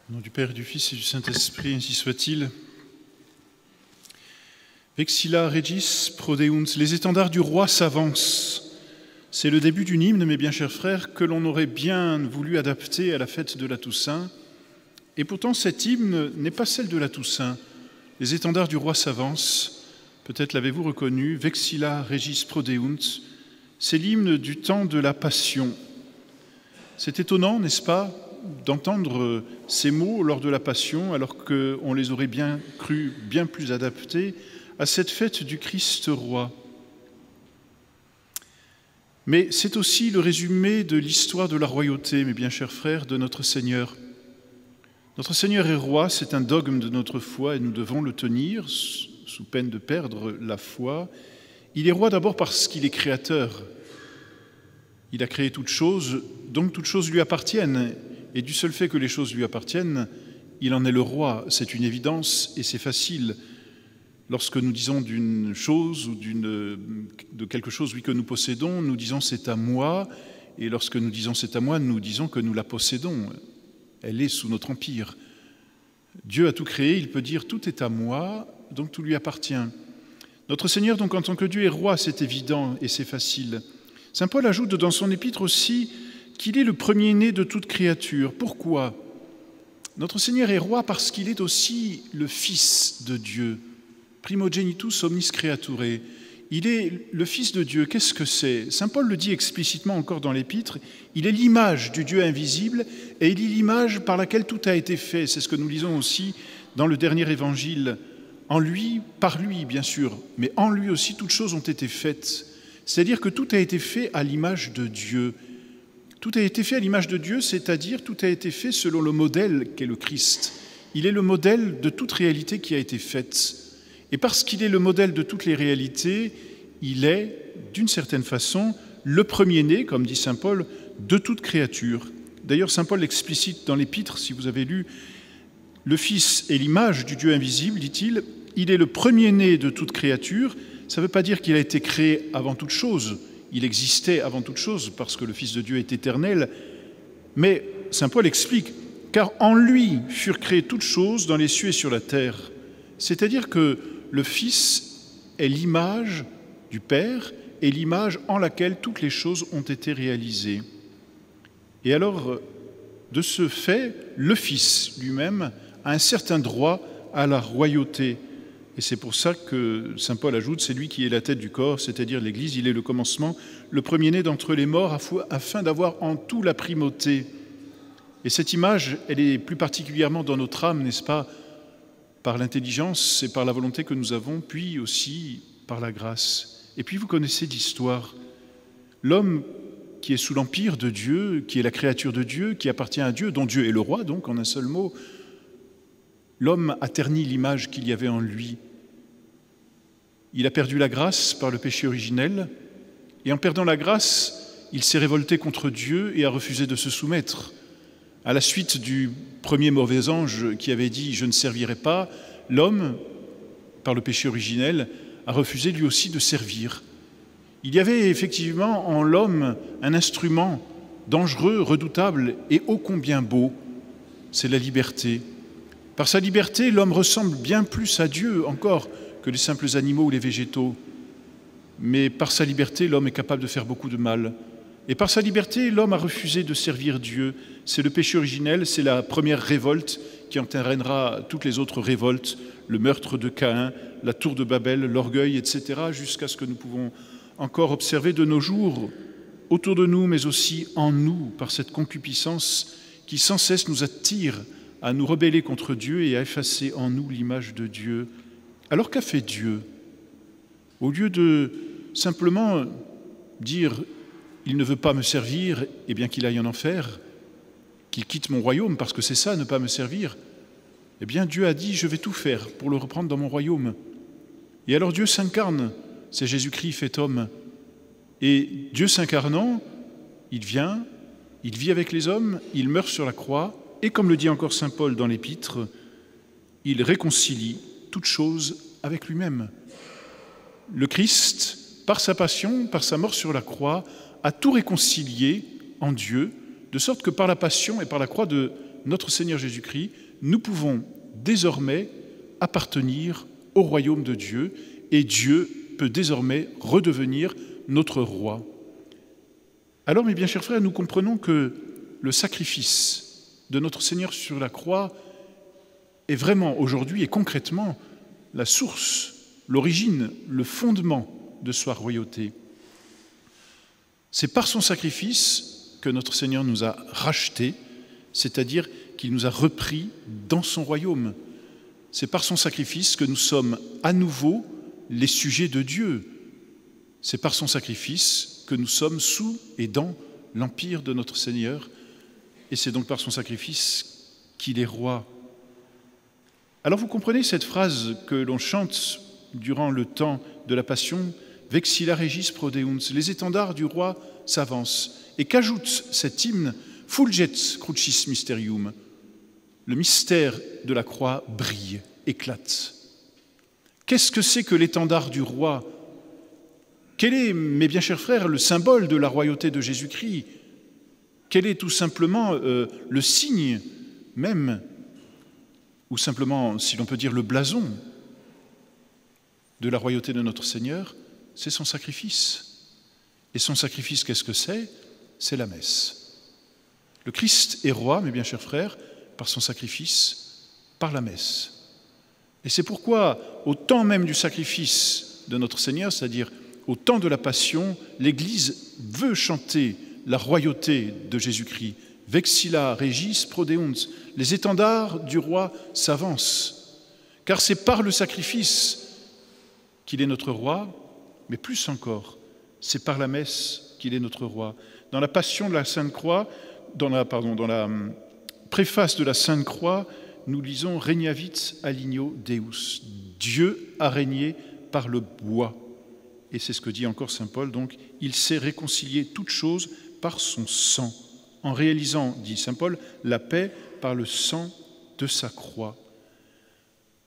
Au nom du Père, du Fils et du Saint-Esprit, ainsi soit-il. Vexilla regis prodeunt, les étendards du roi s'avancent. C'est le début d'une hymne, mes bien chers frères, que l'on aurait bien voulu adapter à la fête de la Toussaint. Et pourtant, cette hymne n'est pas celle de la Toussaint. Les étendards du roi s'avancent. Peut-être l'avez-vous reconnu, Vexilla regis prodeunt. C'est l'hymne du temps de la Passion. C'est étonnant, n'est-ce pas, d'entendre ces mots lors de la Passion, alors qu'on les aurait bien cru bien plus adaptés à cette fête du Christ roi. Mais c'est aussi le résumé de l'histoire de la royauté, mes bien chers frères, de notre Seigneur. Notre Seigneur est roi, c'est un dogme de notre foi et nous devons le tenir sous peine de perdre la foi. Il est roi d'abord parce qu'il est créateur. Il a créé toutes choses, donc toutes choses lui appartiennent. Et du seul fait que les choses lui appartiennent, il en est le roi. C'est une évidence et c'est facile. Lorsque nous disons d'une chose ou de quelque chose que nous possédons, nous disons c'est à moi. Et lorsque nous disons c'est à moi, nous disons que nous la possédons. Elle est sous notre empire. Dieu a tout créé, il peut dire tout est à moi, donc tout lui appartient. Notre Seigneur, donc en tant que Dieu est roi, c'est évident et c'est facile. Saint Paul ajoute dans son épître aussi qu'il est le premier-né de toute créature. Pourquoi ? Notre Seigneur est roi parce qu'il est aussi le Fils de Dieu. Primogenitus omnis creaturae. Il est le Fils de Dieu. Qu'est-ce que c'est ? Saint Paul le dit explicitement encore dans l'Épître. Il est l'image du Dieu invisible et il est l'image par laquelle tout a été fait. C'est ce que nous lisons aussi dans le dernier évangile. En lui, par lui bien sûr, mais en lui aussi toutes choses ont été faites. C'est-à-dire que tout a été fait à l'image de Dieu. Tout a été fait à l'image de Dieu, c'est-à-dire tout a été fait selon le modèle qu'est le Christ. Il est le modèle de toute réalité qui a été faite. Et parce qu'il est le modèle de toutes les réalités, il est, d'une certaine façon, le premier-né, comme dit saint Paul, de toute créature. D'ailleurs, saint Paul l'explicite dans l'Épître, si vous avez lu, le Fils est l'image du Dieu invisible, dit-il, il est le premier-né de toute créature. Ça ne veut pas dire qu'il a été créé avant toute chose. Il existait avant toute chose parce que le Fils de Dieu est éternel. Mais saint Paul explique, car en lui furent créées toutes choses dans les cieux et sur la terre. C'est-à-dire que le Fils est l'image du Père et l'image en laquelle toutes les choses ont été réalisées. Et alors, de ce fait, le Fils lui-même a un certain droit à la royauté. Et c'est pour ça que saint Paul ajoute, c'est lui qui est la tête du corps, c'est-à-dire l'Église, il est le commencement, le premier-né d'entre les morts, afin d'avoir en tout la primauté. Et cette image, elle est plus particulièrement dans notre âme, n'est-ce pas, par l'intelligence et par la volonté que nous avons, puis aussi par la grâce. Et puis vous connaissez l'histoire. L'homme qui est sous l'empire de Dieu, qui est la créature de Dieu, qui appartient à Dieu, dont Dieu est le roi, donc en un seul mot, l'homme a terni l'image qu'il y avait en lui. Il a perdu la grâce par le péché originel, et en perdant la grâce, il s'est révolté contre Dieu et a refusé de se soumettre. À la suite du premier mauvais ange qui avait dit « je ne servirai pas », l'homme, par le péché originel, a refusé lui aussi de servir. Il y avait effectivement en l'homme un instrument dangereux, redoutable et ô combien beau, c'est la liberté. Par sa liberté, l'homme ressemble bien plus à Dieu encore que les simples animaux ou les végétaux. Mais par sa liberté, l'homme est capable de faire beaucoup de mal. Et par sa liberté, l'homme a refusé de servir Dieu. C'est le péché originel, c'est la première révolte qui entraînera toutes les autres révoltes, le meurtre de Caïn, la tour de Babel, l'orgueil, etc., jusqu'à ce que nous pouvons encore observer de nos jours autour de nous, mais aussi en nous, par cette concupiscence qui sans cesse nous attire à nous rebeller contre Dieu et à effacer en nous l'image de Dieu. Alors qu'a fait Dieu ? Au lieu de simplement dire « il ne veut pas me servir, et bien qu'il aille en enfer, qu'il quitte mon royaume, parce que c'est ça, ne pas me servir », eh bien Dieu a dit « je vais tout faire pour le reprendre dans mon royaume ». Et alors Dieu s'incarne, c'est Jésus-Christ fait homme. Et Dieu s'incarnant, il vient, il vit avec les hommes, il meurt sur la croix, et comme le dit encore saint Paul dans l'Épître, il réconcilie toutes choses avec lui-même. Le Christ, par sa passion, par sa mort sur la croix, a tout réconcilié en Dieu, de sorte que par la passion et par la croix de notre Seigneur Jésus-Christ, nous pouvons désormais appartenir au royaume de Dieu et Dieu peut désormais redevenir notre roi. Alors, mes bien chers frères, nous comprenons que le sacrifice de notre Seigneur sur la croix est vraiment aujourd'hui et concrètement la source, l'origine, le fondement de sa royauté. C'est par son sacrifice que notre Seigneur nous a rachetés, c'est-à-dire qu'il nous a repris dans son royaume. C'est par son sacrifice que nous sommes à nouveau les sujets de Dieu. C'est par son sacrifice que nous sommes sous et dans l'empire de notre Seigneur. Et c'est donc par son sacrifice qu'il est roi. Alors vous comprenez cette phrase que l'on chante durant le temps de la Passion, « Vexilla regis prodeunt », les étendards du roi s'avancent. Et qu'ajoute cet hymne, « Fulget crucis mysterium », le mystère de la croix brille, éclate. Qu'est-ce que c'est que l'étendard du roi? Quel est, mes bien chers frères, le symbole de la royauté de Jésus-Christ? Quel est tout simplement le signe même, ou simplement, si l'on peut dire, le blason de la royauté de notre Seigneur? C'est son sacrifice. Et son sacrifice, qu'est-ce que c'est? C'est la messe. Le Christ est roi, mes bien chers frères, par son sacrifice, par la messe. Et c'est pourquoi, au temps même du sacrifice de notre Seigneur, c'est-à-dire au temps de la Passion, l'Église veut chanter la royauté de Jésus-Christ. Vexilla regis prodeunt, les étendards du roi s'avancent. Car c'est par le sacrifice qu'il est notre roi, mais plus encore, c'est par la messe qu'il est notre roi. Dans la Passion de la Sainte Croix, dans la préface de la Sainte Croix, nous lisons « Regnavit alignio Deus ». Dieu a régné par le bois. Et c'est ce que dit encore saint Paul, donc, il sait réconcilier toutes choses par son sang, en réalisant, dit saint Paul, la paix par le sang de sa croix.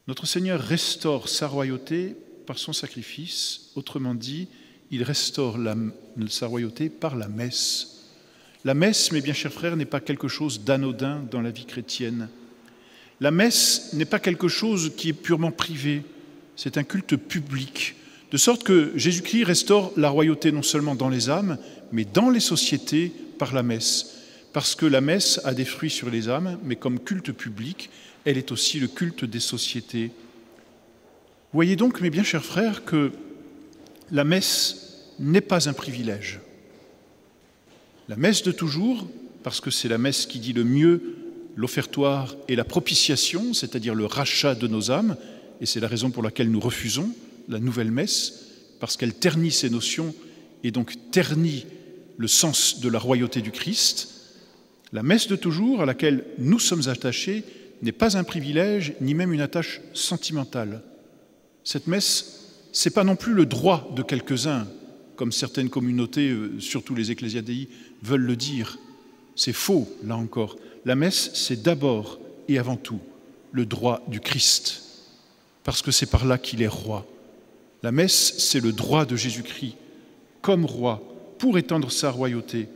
Notre Seigneur restaure sa royauté par son sacrifice, autrement dit, il restaure sa royauté par la messe. La messe, mes bien chers frères, n'est pas quelque chose d'anodin dans la vie chrétienne. La messe n'est pas quelque chose qui est purement privé, c'est un culte public. De sorte que Jésus-Christ restaure la royauté non seulement dans les âmes, mais dans les sociétés par la messe. Parce que la messe a des fruits sur les âmes, mais comme culte public, elle est aussi le culte des sociétés. Vous voyez donc, mes bien chers frères, que la messe n'est pas un privilège. La messe de toujours, parce que c'est la messe qui dit le mieux l'offertoire et la propitiation, c'est-à-dire le rachat de nos âmes, et c'est la raison pour laquelle nous refusons la nouvelle messe, parce qu'elle ternit ces notions et donc ternit le sens de la royauté du Christ. La messe de toujours, à laquelle nous sommes attachés, n'est pas un privilège, ni même une attache sentimentale. Cette messe, ce n'est pas non plus le droit de quelques-uns, comme certaines communautés, surtout les ecclésiadei, veulent le dire. C'est faux, là encore. La messe, c'est d'abord et avant tout le droit du Christ, parce que c'est par là qu'il est roi. La messe, c'est le droit de Jésus-Christ comme roi pour étendre sa royauté.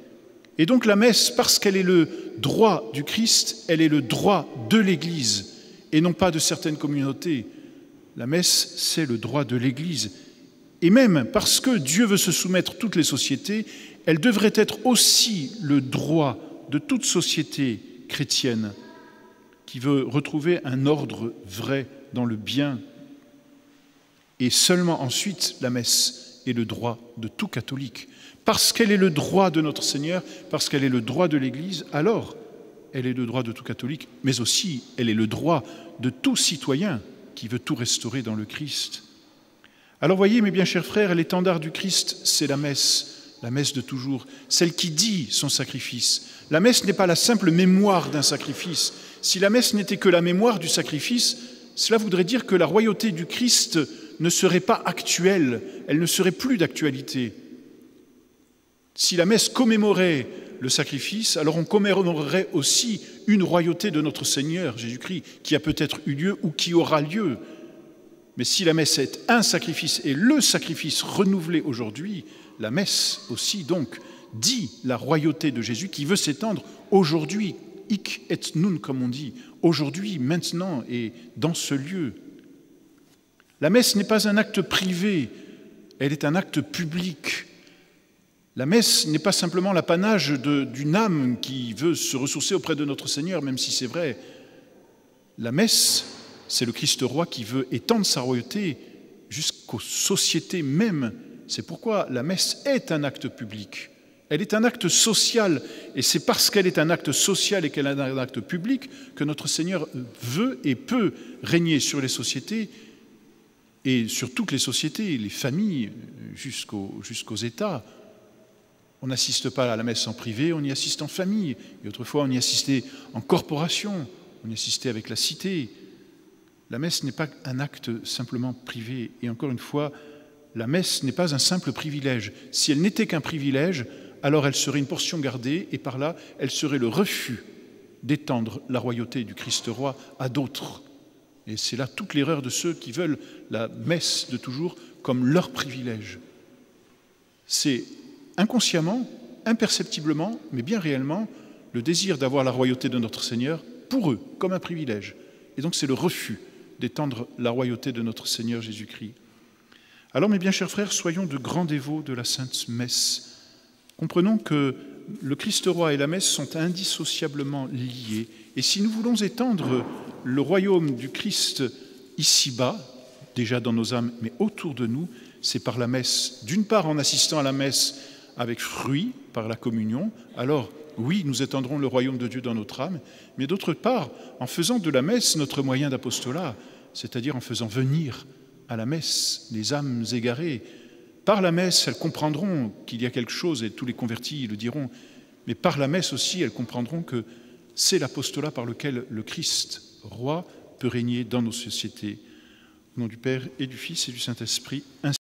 Et donc la messe, parce qu'elle est le droit du Christ, elle est le droit de l'Église et non pas de certaines communautés. La messe, c'est le droit de l'Église. Et même parce que Dieu veut se soumettre à toutes les sociétés, elle devrait être aussi le droit de toute société chrétienne qui veut retrouver un ordre vrai dans le bien. Et seulement ensuite, la messe est le droit de tout catholique. Parce qu'elle est le droit de notre Seigneur, parce qu'elle est le droit de l'Église, alors elle est le droit de tout catholique, mais aussi elle est le droit de tout citoyen qui veut tout restaurer dans le Christ. Alors voyez, mes bien chers frères, l'étendard du Christ, c'est la messe de toujours, celle qui dit son sacrifice. La messe n'est pas la simple mémoire d'un sacrifice. Si la messe n'était que la mémoire du sacrifice, cela voudrait dire que la royauté du Christ ne serait pas actuelle, elle ne serait plus d'actualité. Si la messe commémorait le sacrifice, alors on commémorerait aussi une royauté de notre Seigneur Jésus-Christ, qui a peut-être eu lieu ou qui aura lieu. Mais si la messe est un sacrifice et le sacrifice renouvelé aujourd'hui, la messe aussi donc dit la royauté de Jésus qui veut s'étendre aujourd'hui, hic et nun, comme on dit, aujourd'hui, maintenant et dans ce lieu. La messe n'est pas un acte privé, elle est un acte public. La messe n'est pas simplement l'apanage d'une âme qui veut se ressourcer auprès de notre Seigneur, même si c'est vrai. La messe, c'est le Christ roi qui veut étendre sa royauté jusqu'aux sociétés même. C'est pourquoi la messe est un acte public. Elle est un acte social, et c'est parce qu'elle est un acte social et qu'elle est un acte public que notre Seigneur veut et peut régner sur les sociétés et sur toutes les sociétés, les familles, jusqu'aux États. On n'assiste pas à la messe en privé, on y assiste en famille. Et autrefois, on y assistait en corporation, on y assistait avec la cité. La messe n'est pas un acte simplement privé. Et encore une fois, la messe n'est pas un simple privilège. Si elle n'était qu'un privilège, alors elle serait une portion gardée, et par là, elle serait le refus d'étendre la royauté du Christ roi à d'autres. Et c'est là toute l'erreur de ceux qui veulent la messe de toujours comme leur privilège. C'est inconsciemment, imperceptiblement, mais bien réellement, le désir d'avoir la royauté de notre Seigneur pour eux, comme un privilège. Et donc c'est le refus d'étendre la royauté de notre Seigneur Jésus-Christ. Alors, mes bien chers frères, soyons de grands dévots de la Sainte Messe. Comprenons que le Christ roi et la messe sont indissociablement liés. Et si nous voulons étendre le royaume du Christ ici-bas, déjà dans nos âmes, mais autour de nous, c'est par la messe. D'une part, en assistant à la messe avec fruit, par la communion, alors oui, nous étendrons le royaume de Dieu dans notre âme, mais d'autre part, en faisant de la messe notre moyen d'apostolat, c'est-à-dire en faisant venir à la messe les âmes égarées. Par la messe, elles comprendront qu'il y a quelque chose, et tous les convertis le diront, mais par la messe aussi, elles comprendront que c'est l'apostolat par lequel le Christ, roi, peut régner dans nos sociétés. Au nom du Père et du Fils et du Saint-Esprit, ainsi